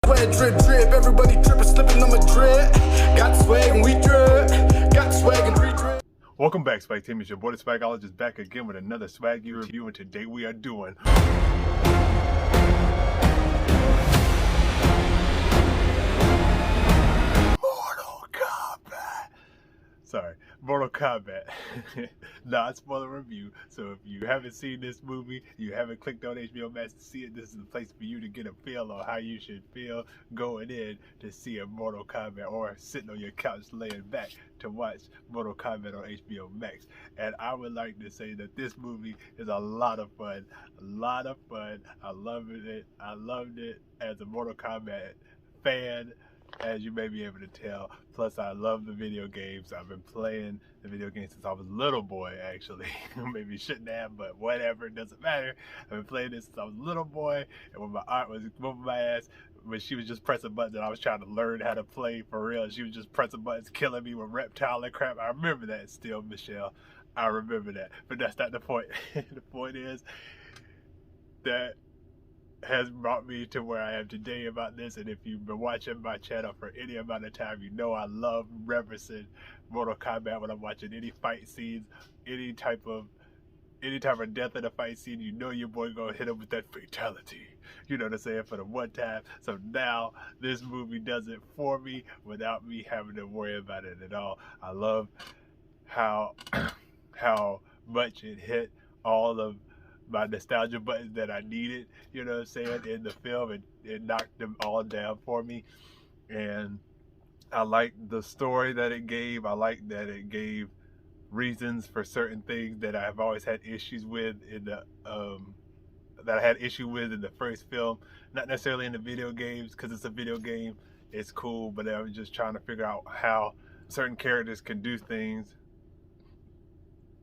Swag drip drip, everybody tripping, slipping on my drip. Got swag and we drip. Got swag and we drip. Welcome back, Swagteam. It's your boy, the Swagologist, back again with another SwagU review, and today we are doing Mortal Kombat. Sorry, Mortal Kombat. Not spoiler review. So if you haven't seen this movie, you haven't clicked on HBO Max to see it, this is the place for you to get a feel on how you should feel going in to see a Mortal Kombat, or sitting on your couch laying back to watch Mortal Kombat on HBO Max. And I would like to say that this movie is a lot of fun. A lot of fun. I loved it. I loved it as a Mortal Kombat fan, as you may be able to tell. Plus, I love the video games. I've been playing the video games since I was a little boy, actually. Maybe shouldn't have, but whatever, it doesn't matter. I've been playing this since I was a little boy, and when my aunt was whooping my ass, when she was just pressing buttons and I was trying to learn how to play for real, she was just pressing buttons, killing me with reptile and crap. I remember that still, Michelle. I remember that. But that's not the point. The point is that has brought me to where I am today about this. And if you've been watching my channel for any amount of time, you know I love referencing Mortal Kombat when I'm watching any fight scenes, any type of death in a fight scene. You know your boy gonna hit him with that fatality, you know what I'm saying, for the one time. So now this movie does it for me without me having to worry about it at all. I love how much it hit all of my nostalgia buttons that I needed, you know what I'm saying, in the film, and it knocked them all down for me. And I like the story that it gave. I like that it gave reasons for certain things that I've always had issues with in the that I had issue with in the first film. Not necessarily in the video games, because it's a video game, it's cool, but I was just trying to figure out how certain characters can do things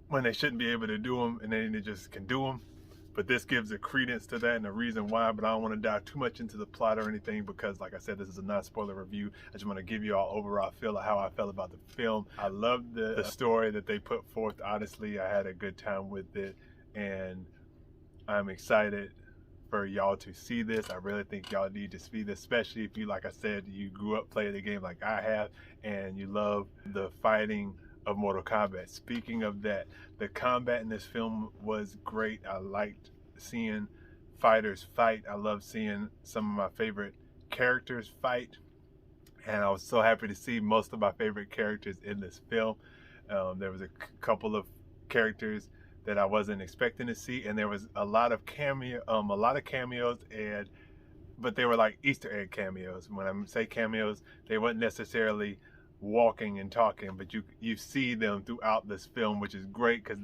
when they shouldn't be able to do them, and then they just can do them. But this gives a credence to that and a reason why. But I don't want to dive too much into the plot or anything, because like I said, this is a non-spoiler review. I just want to give you all overall feel of how I felt about the film. I loved the story that they put forth. Honestly, I had a good time with it, and I'm excited for y'all to see this. I really think y'all need to see this, especially if you, like I said, you grew up playing the game like I have, and you love the fighting of Mortal Kombat. Speaking of that, the combat in this film was great. I liked seeing fighters fight. I love seeing some of my favorite characters fight, and I was so happy to see most of my favorite characters in this film. There was a couple of characters that I wasn't expecting to see, and there was a lot of cameos, but they were like Easter egg cameos. When I say cameos, they weren't necessarily walking and talking, but you see them throughout this film, which is great, because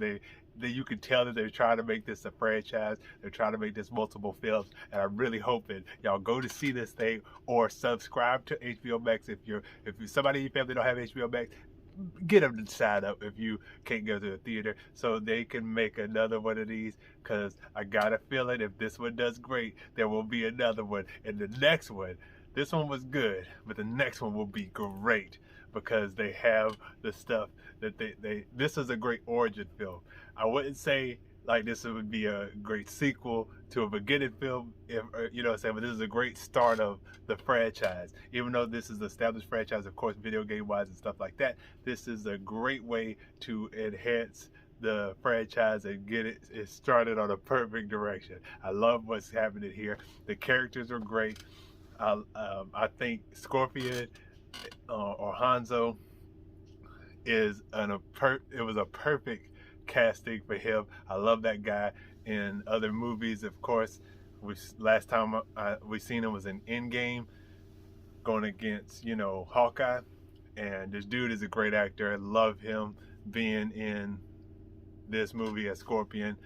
you can tell that they're trying to make this a franchise. They're trying to make this multiple films, and I'm really hoping y'all go to see this thing, or subscribe to HBO Max. If somebody in your family don't have HBO Max, get them to sign up if you can't go to the theater, so they can make another one of these, because I got a feeling if this one does great, there will be another one, and the next one, this one was good, but the next one will be great, because they have the stuff that this is a great origin film. I wouldn't say like this would be a great sequel to a beginning film, if, you know what I'm saying, but this is a great start of the franchise. Even though this is an established franchise, of course, video game wise and stuff like that, this is a great way to enhance the franchise and get it started on a perfect direction. I love what's happening here. The characters are great. I think Scorpion or Hanzo it was a perfect casting for him. I love that guy in other movies. Of course, last time we seen him was in Endgame, going against, you know, Hawkeye, and this dude is a great actor. I love him being in this movie as Scorpion.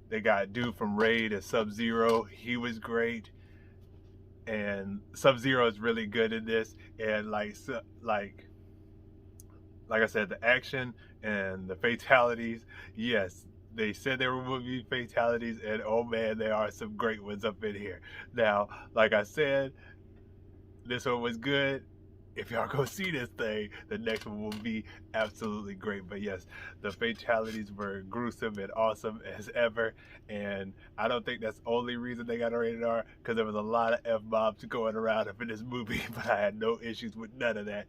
They got dude from Raid as Sub-Zero. He was great. And Sub-Zero is really good in this, and like I said, the action and the fatalities, yes, they said there will be fatalities, and oh man, there are some great ones up in here. Now, like I said, this one was good. if y'all go see this thing, the next one will be absolutely great. But yes, the fatalities were gruesome and awesome as ever, and I don't think that's the only reason they got a rated R, because there was a lot of F-bombs going around up in this movie, but I had no issues with none of that.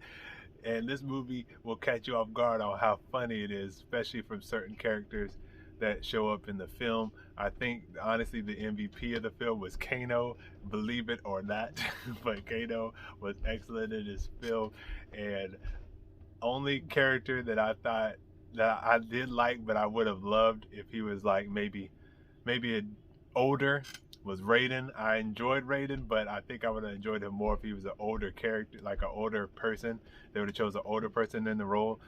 And this movie will catch you off guard on how funny it is, especially from certain characters that show up in the film. I think honestly the MVP of the film was Kano, believe it or not. But Kano was excellent in this film, and only character that I thought that I did like but I would have loved if he was like maybe older was Raiden. I enjoyed Raiden, but I think I would have enjoyed him more if he was an older character, like an older person. They would have chose an older person in the role.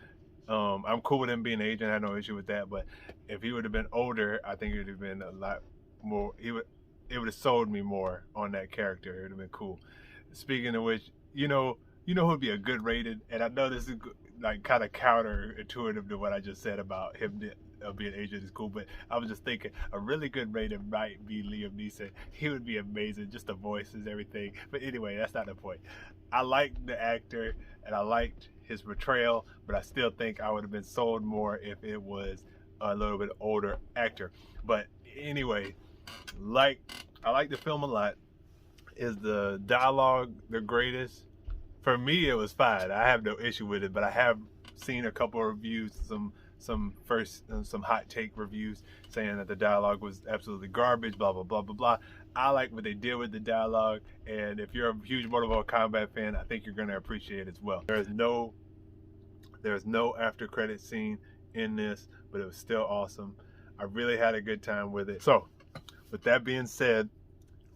I'm cool with him being Asian, I have no issue with that, but if he would have been older, I think it would have been a lot more, it would have sold me more on that character. It would have been cool. Speaking of which, you know who would be a good Raiden, and I know this is like kind of counterintuitive to what I just said about him being Asian is cool, but I was just thinking a really good Raiden might be Liam Neeson. He would be amazing, just the voices, everything. But anyway, that's not the point. I liked the actor and I liked his portrayal, but I still think I would have been sold more if it was a little bit older actor. But anyway, I like the film a lot. Is the dialogue the greatest? For me, it was fine. I have no issue with it, but I have seen a couple of reviews, some hot take reviews saying that the dialogue was absolutely garbage, blah blah blah blah blah. I like what they did with the dialogue, and if you're a huge Mortal Kombat fan, I think you're going to appreciate it as well. There's no after credit scene in this, but it was still awesome. I really had a good time with it. So with that being said,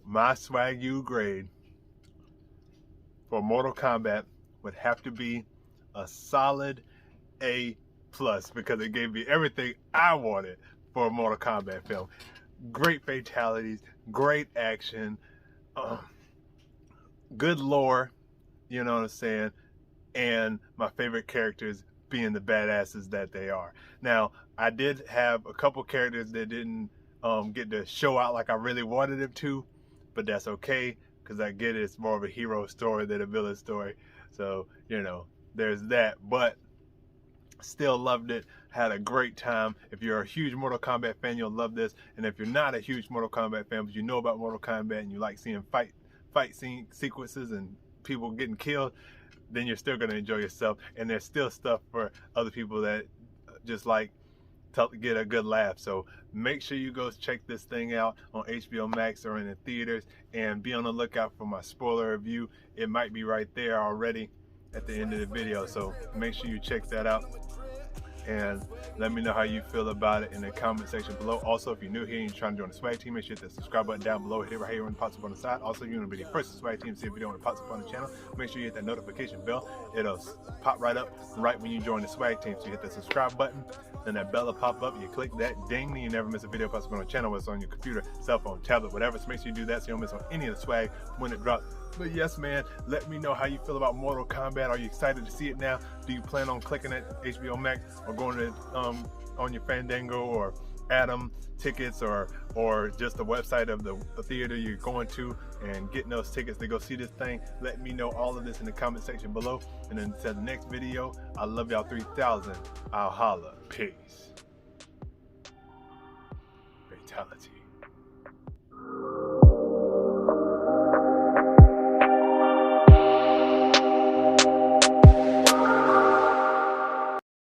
my SwagU grade for Mortal Kombat would have to be a solid A+, because it gave me everything I wanted for a Mortal Kombat film. Great fatalities, great action, good lore, you know what I'm saying, and my favorite characters being the badasses that they are. Now, I did have a couple characters that didn't get to show out like I really wanted them to, but that's okay, because I get it, it's more of a hero story than a villain story. So, you know, there's that. But still loved it, had a great time. If you're a huge Mortal Kombat fan, you'll love this. And if you're not a huge Mortal Kombat fan, but you know about Mortal Kombat and you like seeing fight scene sequences and people getting killed, then you're still going to enjoy yourself. And there's still stuff for other people that just like to get a good laugh. So make sure you go check this thing out on HBO Max or in the theaters, and be on the lookout for my spoiler review. It might be right there already at the end of the video, so make sure you check that out and let me know how you feel about it in the comment section below. Also, if you're new here and you're trying to join the Swag Team, make sure you hit that subscribe button down below. Hit it right here when it pops up on the side. Also, if you want to be the first to Swag Team to see a video when it pops up on the channel, make sure you hit that notification bell. It'll pop right up right when you join the Swag Team. So you hit that subscribe button, then that bell will pop up. You click that, ding, and you never miss a video pops up on the channel, whether it's on your computer, cell phone, tablet, whatever. So make sure you do that so you don't miss on any of the swag when it drops. But yes, man, let me know how you feel about Mortal Kombat. Are you excited to see it now? Do you plan on clicking at HBO Max or going to on your Fandango or Atom tickets or just the website of the theater you're going to and getting those tickets to go see this thing? Let me know all of this in the comment section below. And then until the next video, I love y'all 3000. I'll holla. Peace. Fatality.